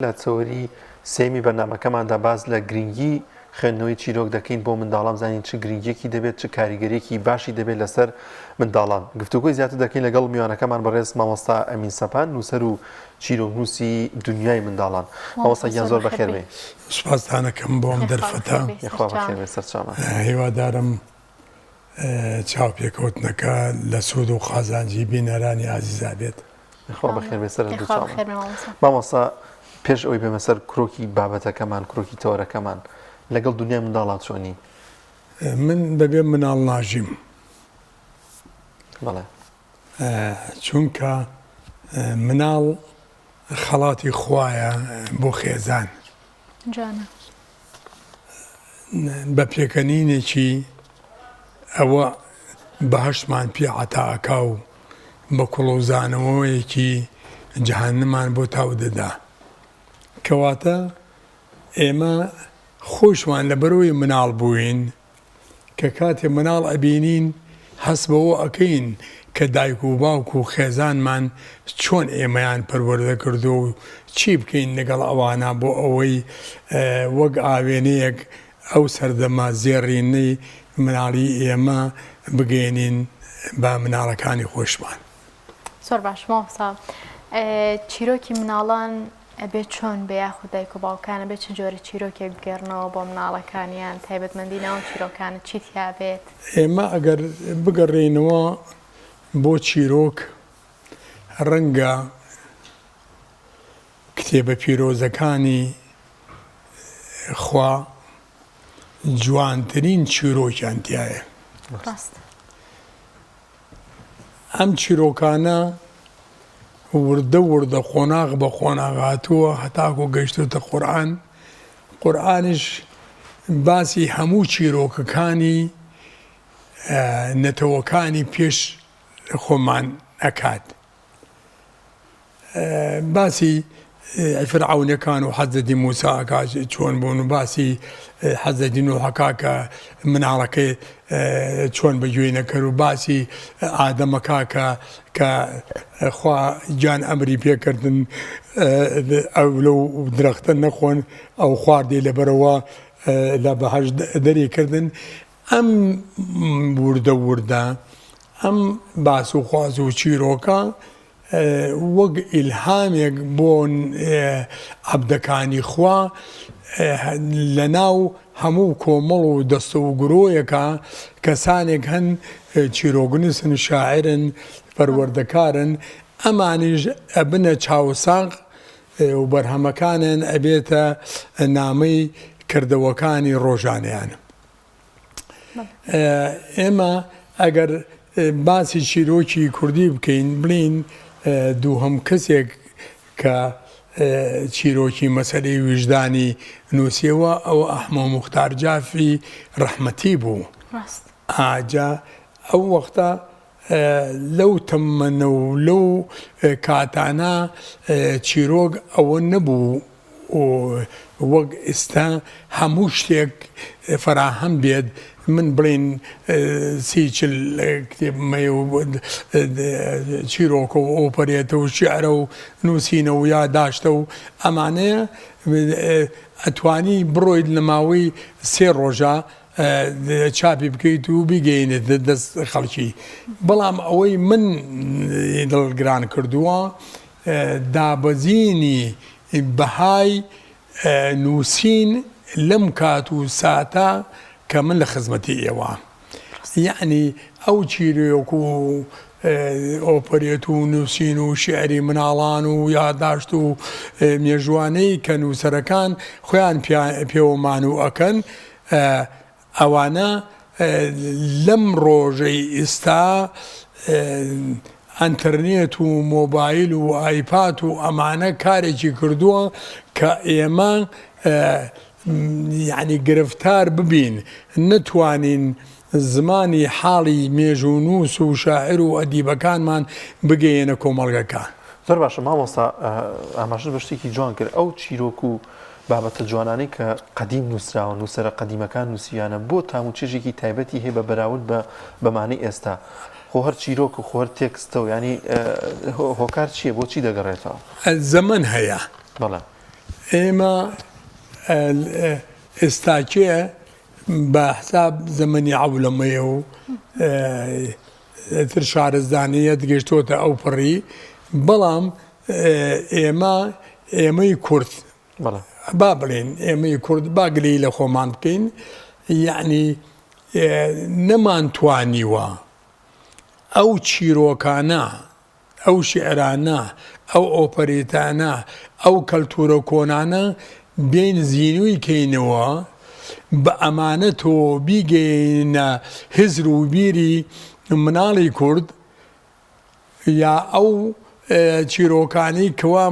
لە چۆری سێمی بەرنامەکەماندا باز لە گرنگی خوێندنەوەی چیرۆک دەکەین بۆ منداڵان زانین چ گرنگیەکی دەبێت چ کاریگەریەکی باشی دەبێت لەسەر منداڵان گفتوگۆی زیاتر دەکەین لەگەڵ میوانەکەمان بەڕێز مامۆستا ئەمین سەپان نووسەر و چیرۆکنووسی دنیای منداڵان مامۆستاگیان زۆر بەخێربێ. سوپاسدانەکەم بۆم دەرفەتە یخوا بەخێر سەرچاوە هیوادارم چاوپێکەوتنەکە لە سوود و قازانجی بینەرانی عزیزا بێت. یخوا بەخێر بێ سەر دووچاوە. مامۆستا پێش ئەوی بێمە سەر کرۆکی بابەتەکەمان کرۆکی تەوەرەکەمان لەگەڵ دنیای منداڵان چۆنی؟ من بەبێ مناڵ ناژیم بەڵێ چونکە مناڵ خەڵاتی خوایە بۆ خێزان بە پێکەنینێکی ئەوە بەهەشتمان پێ عەتاکا و بە کوڵەوزانەوەیەکی جەهەنەمان بۆ تاو دەدا کەواتە ئێمە خۆشمان لە بەرەوەی مناڵ بووین کە کاتێ مناڵ ئەبینین هەست بەوە ئەکەین کە دایک و باوک و خێزانمان چۆن ئێمەیان پەروەردە کردو و چی بکەین لەگەڵ ئەوانە بۆ ئەوەی وەک ئاوێنەیەک ئەو سەردەما زێڕینەی مناڵی ئێمە بگەێنین بە مناڵەکانی خۆشمان. زۆر باش مامۆستا چیرۆکی مناڵان ئەبێت چۆن بە یاخود دایک و باوکانە بێت چ جۆرە چیرۆکێک بگەڕنەوە بۆ مناڵەکانیان تایبەتمەندی ناو چیرۆکانە چیتیا بێت؟ ئێمە ئەگەر بگەڕێنەوە بۆ چیرۆک ڕەنگە کتێبە پیرۆزەکانی خوا جوانترین چیرۆکیان تایە. ئەم چیرۆکانە وردە وردە خۆناغ بە خۆناغ هاتووە هەتاکو گەیشتوتە قورئان. قورئانیش باسی هەموو چیرۆکەکانی نەتەوەکانی پێش خۆمان ئەکات. باسی فیرعەونەکان و حەزرەتی موسا ئەکا چۆن بوون و باسی حەزرەتی نوحەکا کە مناڵەکەی چۆن بەگوێی نەکرد و باسی ئادەمەکا کە خوا گیان ئەمری پێکردن ئەو لەو درەختە نەخۆن ئەو خواردی لەبەرەوە لە بەهەشت دەریکردن. ئەم وردە وردە ئەم باس و خواز و چیرۆکە وەک ئیلهامێک بۆ عەبدەکانی خوا لەناو هەموو کۆمەڵ و دەستە و گرۆیەکە کەسانێک هەن چیرۆکنووسن شاعرن پەروەردەکارن ئەمانیش ئەبنە چاوساق و بەرهەمەکانن ئەبێتە نامەی کردەوەکانی ڕۆژانەیان. ئێمە ئەگەر باسی چیرۆکی کوردی بکەین بڵین دووهەم کەسێک کە چیرۆکی مەسەلەی ویژدانی نووسیەوە ئەوە ئەحمە موختار جافی ڕەحمەتی بوو. ئاجا ئەو وەختە لەو تەمەنە و لەو کاتانە چیرۆک ئەوە نەبوو وەک ئێستا هەموو شتێک فەراهەم بێت. من بڵین سیچل کتێبمەیە و چیرۆکە و ئۆپەرێتە و شیعرە و نووسینە و یاداشتە و ئەمانەیە ئەتوانی بڕۆیت لە ماوەی 3 ڕۆژە چاپی بکەیت و بیگەینێت دەست خەڵکی. بەڵام ئەوەی من دڵگران کردووە دابەزینی بەهای نووسین لەم کات و ساتە کە من لە خزمەتی ئێوە. یعنی ئەو چیرۆک و ئۆپەرێت و نووسین و شیعری مناڵان و یادداشت و مێژوانەی کە نووسەرەکان خۆیان پێوەمان و ئەکەن ئەوانە لەم ڕۆژەی ئێستا ئەنتەرنێت و مۆبایل و ئایپات و ئەمانە کارێکی کردووە کە ئێمە یعنی گرفتار ببین نەتوانین زمانی حاڵی مێژوونووس و شاعر و ئەدیبەکانمان بگەیەنە کۆمەڵگەکە. زۆر باشە مامۆستا ئاماژە بە شتێکی جوان کرد ئەو چیرۆک و بابەتە جوانانەی کە قەدیم نووسراوە نووسەرە قەدیمەکان نووسیانە بۆ تام و چێژێکی تایبەتی هەیە بە بەراورد بە بەمانەی ئێستا خۆ هەر چیرۆک و خۆر تێکستە و ینی هۆکار چییە بۆچی دەگەڕێتەوە؟ زەمن هەیە بەڵێ ئێمە ئێستاکێ بە حساب زەمەنی عەولەمەیە و تر شارستانیە گەشتۆتە ئەو پڕی بەڵام ئێمەی کورد با بڵێن ئێمەی کورد با گلەی لە خۆمان بکەین یعنی نەمانتوانیوە ئەو چیرۆکانە ئەو شعرانە ئەو ئۆپەرێتانە ئەو کەلتورە کۆنانە بێن زیینوی کەینەوە بە ئەمانەتەوە بیگەینە هزر و بیری مناڵی کورد یا ئەو چیرۆکانی کەوا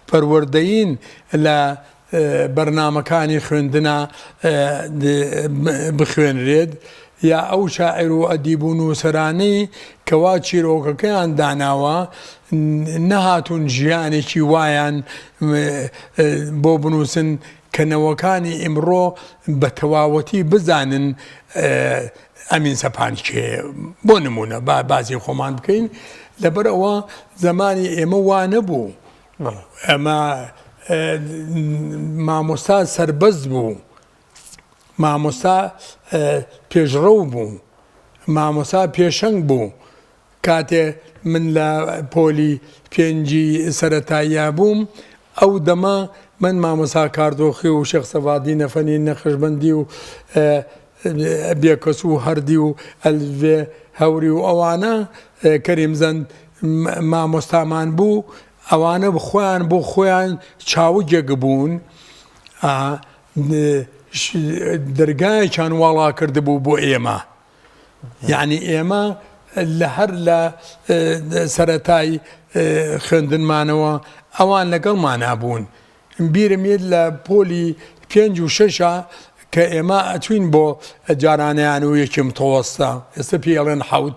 پەروەردەین لە بەرنامەکانی خوێندنە بخوێنرێت یا ئەو شاعر و ئەدیب و نووسەرانەی کەوا چیرۆکەکەیان داناوە نەهاتوون ژیانێکی وایان بۆ بنووسن کەنەوەکانی ئیمڕۆ بە تەواوەتی بزانن ئەمین سەپان کێ بۆ نمونە بازی خۆمان بکەین لەبەر ئەوە زمانی ئێمە وا نەبوو ئەمە مامۆستا سەربەز بوو مامۆستا پێشڕەو بوو مامۆستا پێشەنگ بوو کاتێ من لە پۆلی پێنجی سەرەتاییە بووم ئەو دەما من مامۆستا کاردۆخی و شێخ سەفادی نەفەنی نەخشبەندی و بێکەس و هەردی و ئەلڤێ هەوری و ئەوانە کەریمزەند مامۆستامان بوو ئەوانە خۆیان بۆ خۆیان چاوگێک بوون دەرگایەکیان واڵا کردبوو بۆ ئێمە یعنی ئێمە لە هەر لە سەرەتای خوێندنمانەوە ئەوان لەگەڵمان نابوون بیرمێت لە پۆلی 5 و 6 کە ئێمە ئەچوین بۆ جارانیان و یەکم تۆوەستە ئێستا پێڵێن حەوت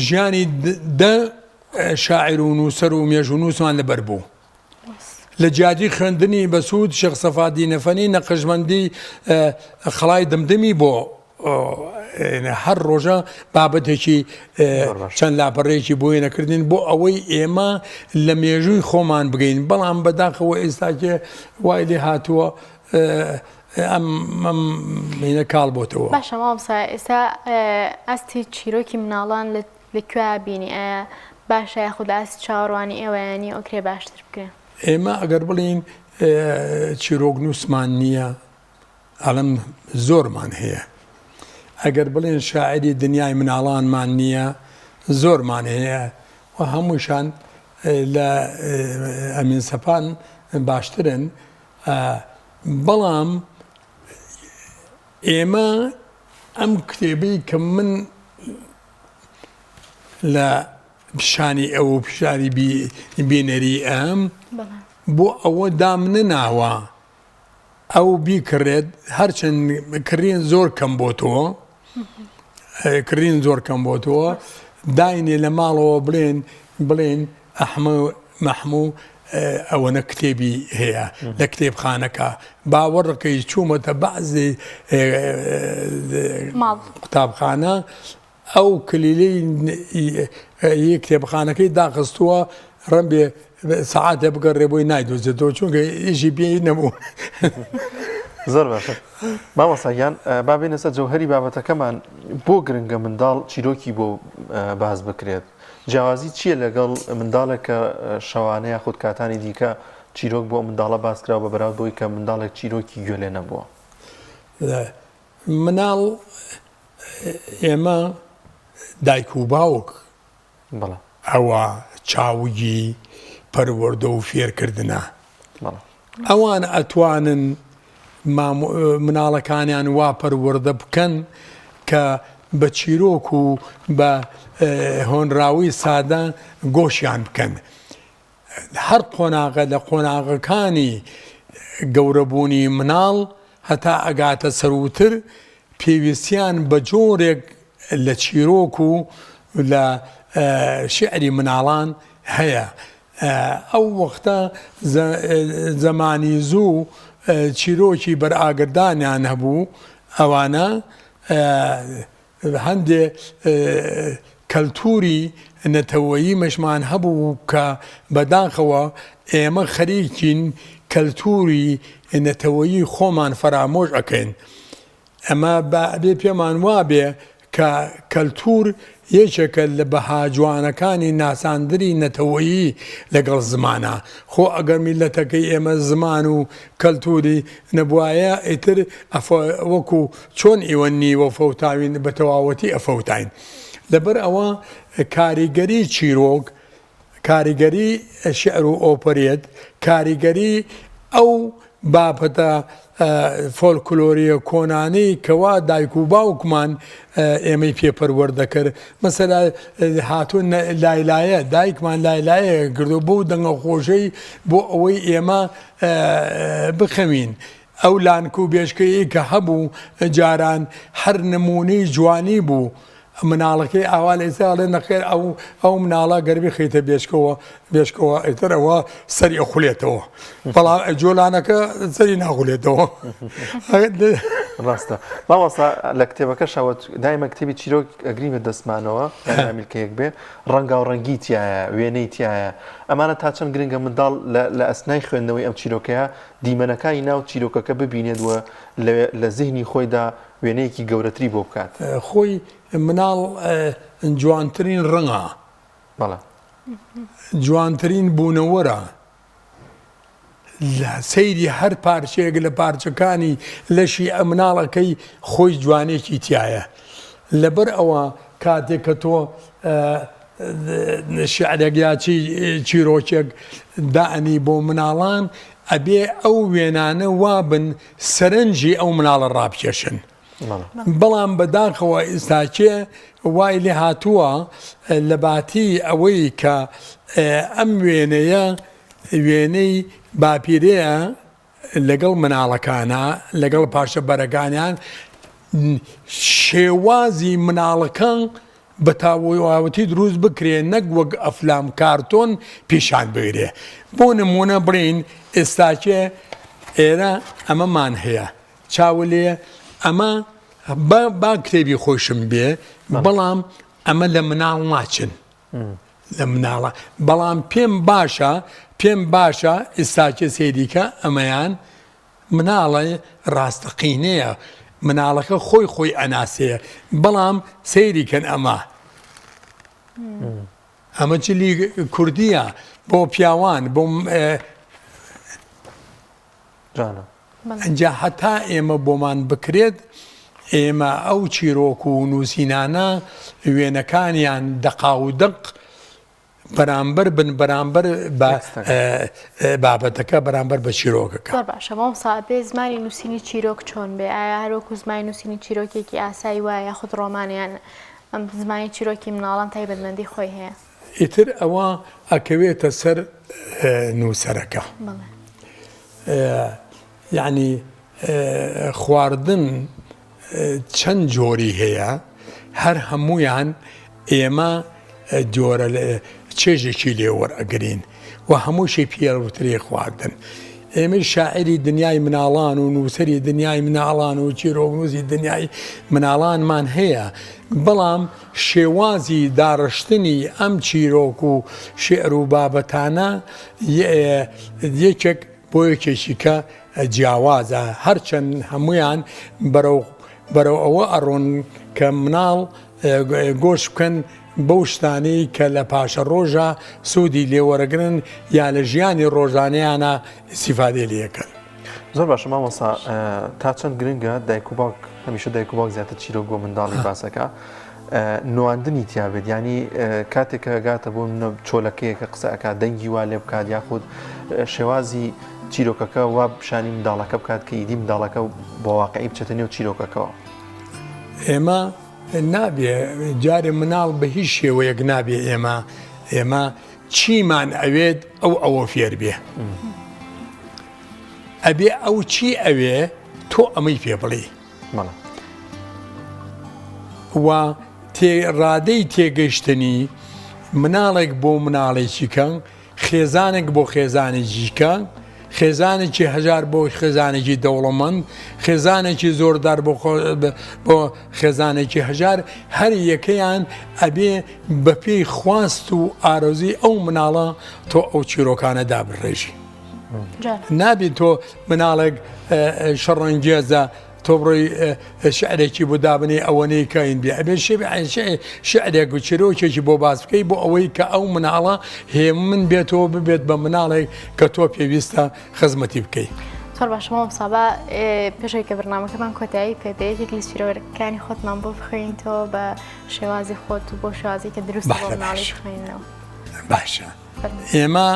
ژیانی دە شاعر و نووسەر و مێژ و نووسمان لەبەر بوو لە جیاتی خوێندنی بەسوود شێخ سەفادی نەفەنی نەقشبەندی خەڵای دمدمی بۆ هەر ڕۆژە بابەتێکی چەند لاپەڕێکی بۆی نەکردین بۆ ئەوەی ئێمە لە مێژووی خۆمان بگەین بەڵام بەداخەوە ئێستاکێ وای لێ هاتووە ئەم مینە کاڵ بۆتەوە باشە مامۆستا ئێستا ئەستی چیرۆکی مناڵان لەکوێ بینی ئایا باشە یاخود ئەستی چاوەڕوانی ئێوەیانی ئۆکرێ باشتر بکرێن ئێمە ئەگەر بڵین چیرۆک نووسمان نییە ئەڵم زۆرمان هەیە ئەگەر بڵێن شاعری دنیای مناڵانمان نییە زۆرمان هەیە و هەمووشان لە ئەمین سەپان باشترن بەڵام ئێمە ئەم کتێبەی کە من لە پیشانی ئەو پیشانی بینەری ئەم بۆ ئەوە دامنە ناوە ئەو بیکڕێت هەرچەند کڕین زۆر کەم بۆتەوە کڕین زۆر کەم بۆتەوە داینێ لە ماڵەوە بڵێن مەحموو ئەوەنە کتێبی هەیە لە کتێبخانەکە باوەڕەکەی چوومەتە بەعزی قوتابخانە ئەو کلیلەی کتێبخانەکەی داخستووە ڕەنبێ سەعاتێ بگەڕێ بۆی نایدۆزێتەوە چونکە ئیژی پێی نەبوو زۆر باشە مامۆستاگیان با بێنە سەر جەوهەری بابەتەکەمان بۆ گرنگە منداڵ چیرۆکی بۆ باز بکرێت جیاوازی چییە لەگەڵ منداڵێکە شەوانەیە خودت کاتانی دیکە چیرۆک بۆ منداڵە باسکراوە بە بەراورد بۆی کە منداڵێک چیرۆکی گوێلێ نەبووە مناڵ ئێمە دایک و باوک ئەوە چاوگی پەروەردە و فێرکردنە ئەوان ئەتوانن مناڵەکانیان وا پەروەردە بکەن کە بە چیرۆک و بە هۆنراوی سادە گۆشیان بکەن هەر قۆناغە لە قۆناغەکانی گەورەبوونی مناڵ هەتا ئەگاتە سەروتر پێویستیان بە جۆرێک لە چیرۆک و لە شعری مناڵان هەیە ئەو وەختە زەمانی زوو چیرۆکی بەرئاگردانیان هەبوو ئەوانە هەندێ کەلتوری نەتەوەیی مەشمان هەبوو کە بەداخەوە ئێمە خەریکین کەلتوری نەتەوەیی خۆمان فرامۆش ئەکەین. ئەمە بێ پێمان وابێ کە کەلتور یەکێکە لە بەها جوانەکانی ناساندری نەتەوەیی لەگەڵ زمانە. خۆ ئەگەر میلەتەکەی ئێمە زمان و کەلتوری نەبوایە ئیتر وەکو چۆن ئێوە نیوە فەوتاوین بە تەواوەتی ئەفەوتاین. لەبەر ئەوە کاریگەری چیرۆک، کاریگەری شعر و ئۆپەرێت، کاریگەری ئەو بابەتە فۆلکلۆریە کۆنانەی کەوا دایک و باوکمان ئێمەی پێپەروەردەکرد. مەسەلا هاتوون لایلایە، دایکمان لایلایە کردو بۆ دەنگە خۆشەی بۆ ئەوەی ئێمە بخەوین. ئەو لانک و بێشکەیە کە هەبوو جاران هەر نمونەی جوانی بوو. مناڵەکەی ئاوا لە ئێستا نەخێر ئەو مناڵە گەربی خەیتە بێشکەوە ئێترەوە سەری ئەخولێتەوە، بەڵام جۆلانەکە سەری ناخولێتەوە. ڕاستە ماوەسا لە کتێبەکەشەوە دایمە کتێبی چیرۆک ئەگریمە دەستمانەوە میلکەیەک بێ ڕەنگا و ڕەنگی تایە وێنەی تایە. ئەمانە تا چەند گرنگە منداڵ لە ئەسنای خوێندنەوەی ئەم چیرۆکەیە دیمەنەکانی ناو چیرۆکەکە ببینێت وە لە زیهنی خۆیدا وێنەیەکی گەورەتری بۆ بکات. خۆی مناڵ جوانترین ڕەنگە، بەڵێ جوانترین بوونەوەرە لە سەیری هەر پارچەیەک لە پارچەکانی لەشی مناڵەکەی خۆی جوانێکی تایە. لەبەر ئەوە کاتێک کە تۆ شعرێک یا چیرۆکێک دانی بۆ مناڵان ئەبێ ئەو وێنانە وابن سەرنجی ئەو مناڵە ڕابکێشن. بەڵام بەداخەوە ئێستاکێ وای لێ هاتووە لە باتی ئەوەی کە ئەم وێنەیە وێنەی باپیرەیە لەگەڵ مناڵەکانە لەگەڵ پاشە بەرەکانیان شێوازی مناڵەکان بە تاواوەتی دروست بکرێ نەک وەک ئەفلام کارتۆن پیشان بگرێ. بۆ نمونە بڕین ئێستاکێ ئێرە ئەمەمان هەیە چاوە لێ ئەمە با کتێبی خۆشم بێ، بەڵام ئەمە لە مناڵ ناچن لە مناڵە، بەڵام پێم باشە ئێستاکێ سێریکە ئەمەیان مناڵە ڕاستەقینەیە، مناڵەکە خۆی ئەناسەیە، بەڵام سەیریکەن ئەمە چلی کوردیە بۆ پیاوان بۆ ئەنجا هەتا ئێمە بۆمان بکرێت ئێمە ئەو چیرۆک و نووسینانە وێنەکانیان دەقاودق بەرامبەر بن بەرامبەر بابەتەکە بەرامبەر بە چیرۆکەکە. زۆر باشە مامۆستا بێ زمانی نووسینی چیرۆک چۆن بێ؟ ئایا هەروەکو زمانی نووسینی چیرۆکێکی ئاسایی وایە یاخود ڕۆمانیان ئەم زمانی چیرۆکی مناڵان تایبەتمەندی خۆی هەیە؟ ئیتر ئەوە ئەکەوێتە سەر نووسەرەکە. یعنی خواردن چەند جۆری هەیە، هەر هەمویان ئێمە جۆرە چێژێکی لێوەرئەگرین و هەمووشی پێوتری خواردن. ئێمە شاعری دنیای مناڵان و نووسری دنیای مناڵان و چیرۆکنووسی دنیای مناڵانمان هەیە، بەڵام شێوازی داڕشتنی ئەم چیرۆک و شێعر و بابەتانە یەکێک بۆ یەکێکی کە جیاوازە، هەرچەند هەمویان بەرەو ئەوە ئەڕۆن کە مناڵ گۆش بکەن بەو شتانەی کە لە پاشە ڕۆژە سوودی لێوەرەگرن یا لە ژیانی ڕۆژانەیانە استیفادەی لێکەن. زۆر باشە مامۆستا تا چەند گرنگە دایک و باوک هەمیشە دایک و باوک زیاتر چیرۆک بۆ منداڵی باسەکە نواندنی تیابێت، ینی کاتێککە گاتە بۆ چۆلەکەیەکە قسەکە دەنگی وا لێ بکات یاخود شێوازی چیرۆکەکە وا پیشانی منداڵەکە بکات کە ئیدی منداڵەکە بۆ واقعی بچێتە نێو چیرۆکەکەەوە. ئێمە نابێ جارێ مناڵ بە هیچ شێوەیەک نابێ ئێمە چیمان ئەوێت ئەوە فێر بێ، ئەبێ ئەو چی ئەوێ تۆ ئەمەی پێ بڵێ و ڕادەی تێگەیشتنی مناڵێک بۆ مناڵێکیکە، خێزانێک بۆ خێزانێکیکە خێزانێکی هەژار بۆ خێزانێکی دەوڵەمەند خێزانێکی زۆردار بۆ خێزانێکی هەژار هەر یەکەیان ئەبێ بە پێی خواست و ئارۆزی ئەو مناڵە تۆ ئەو چیرۆکانە دابڕێژی نابێت تۆ مناڵێک شەڕەنگێزە تۆ بڕۆی شعرێکی بۆ دابنێ ئەوەنەی کاین بێ ئەبێ شعرێک و چیرۆکێکی بۆ باز بکەی بۆ ئەوەی کە ئەو مناڵە هێ من بێتەوە ببێت بە مناڵێک کە تۆ پێویستە خزمەتی بکەیت. زۆر باش مام سابا پێشەوەی کە بەرنامەکەمان کۆتایی پێدەیەک لە چیرۆکەکانی خۆتمان بۆ بخوێنیتەوە بە شێوازی خۆت و بۆ شێوازی کە دروست بۆ مناڵی بخوێنەوە. باشە ئێمە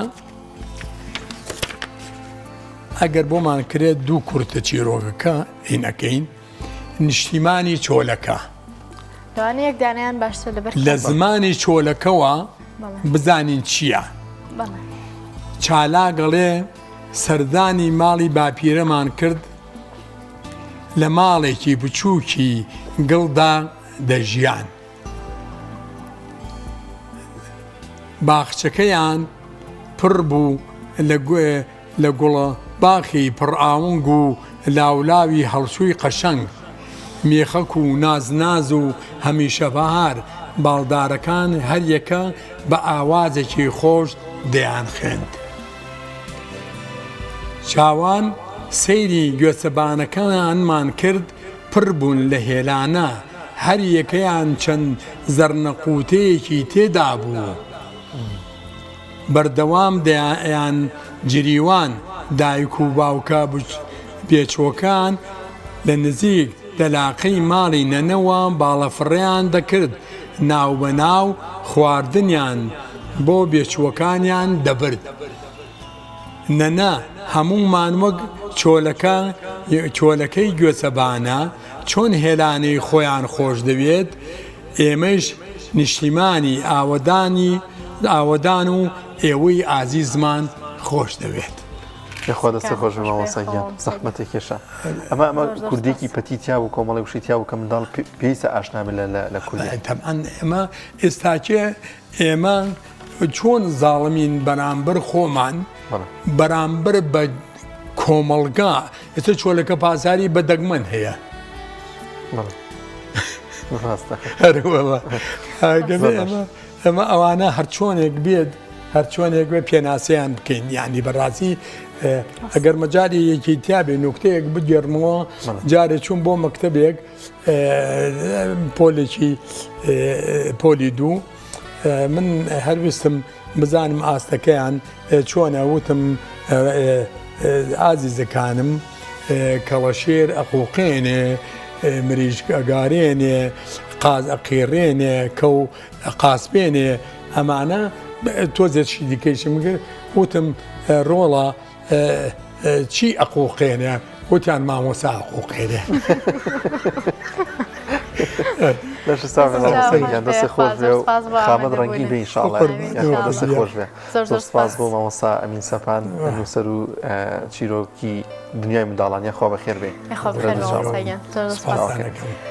ئەگەر بۆمان کرێت دوو کورتە چیرۆکەکە هینەکەین نیشتیمانی چۆلەکە دوانەیەک دانیان باشتر لە زمانی چۆلەکەوە بزانین چییە؟ چالاگەڵێ سەردانی ماڵی باپیرەمان کرد لە ماڵێکی بچووکی گڵدا دەژیان باخچەکەیان پڕ بوو لە گوڵە باخی پڕئاونگ و لاولاوی هەڵسووی قەشەنگ مێخەک و ناز و هەمیشە بەهار باڵدارەکان هەر یەکە بە ئاوازێکی خۆش دەیان خوێند. چاوان سەیری گوێچەبانەکانمان کرد پڕ بوون لە هێلانە هەر یەکەیان چەند زەرنەقوتەیەکی تێدا بوو بەردەوام دەیان جریوان دایک و باوکە بێچۆکان لە نزیک دەلاقەی ماڵی نەنەوە باڵەفڕیان دەکرد ناو بە ناو خواردنیان بۆ بێچووەکانیان دەبرد نەنا هەموومان وەک چۆلەکەی گوێچەبانە چۆن هێلانەی خۆیان خۆش دەوێت ئێمەش نیشتیمانی ئاوەدان و ئێوەی ئازیزمان خۆش دەوێت. خوا دەستە خۆش مامۆستاگیان زەحمەتێکێشە ئەمە کوردێکی پەتیتیا و کۆمەڵی وشیتیا و کە منداڵ پێویستە ئاشنا بێت لە کوردی. ئێمە ئێستاکێ ئێمە چۆن زاڵمین بەرامبەر خۆمان بەرامبەر بە کۆمەڵگا ئێستا چۆلەکە پازاری بە دەگمەن هەیە ئەمە ئەوانە هەرچۆنێک بێت هەرچۆنێک بێ پێناسەیان بکەین یعنی بەڕاستی ئەگەر مەجاری یەکی تیاابێ نوکتەیەک بگەرمەوە جارێک چوون بۆ مەکتەبێک پۆلێکی پۆلی دوو من هەرویستم بزانم ئاستەکەیان چۆنە وتم ئازیزەکانم کەڵەشێر ئەقوقێنێ مریش ئەگارێنێ قاز ئەقیڕێنێ کەو قاسپێنێ ئەمانە تۆزێکی دیکەیشم کرد وتم ڕۆڵە چی ئەقوقێنێ وتیان مامۆسا ئەقوقێنێ دەستی خۆش بێ و خامەت ڕەنگی بێ ئینشاڵڵا دەستی خۆش بێ زۆر سپاس بۆ مامۆستا ئەمین سەپان نووسەر و چیرۆکی دنیای منداڵانیە خوا بەخێر بێ.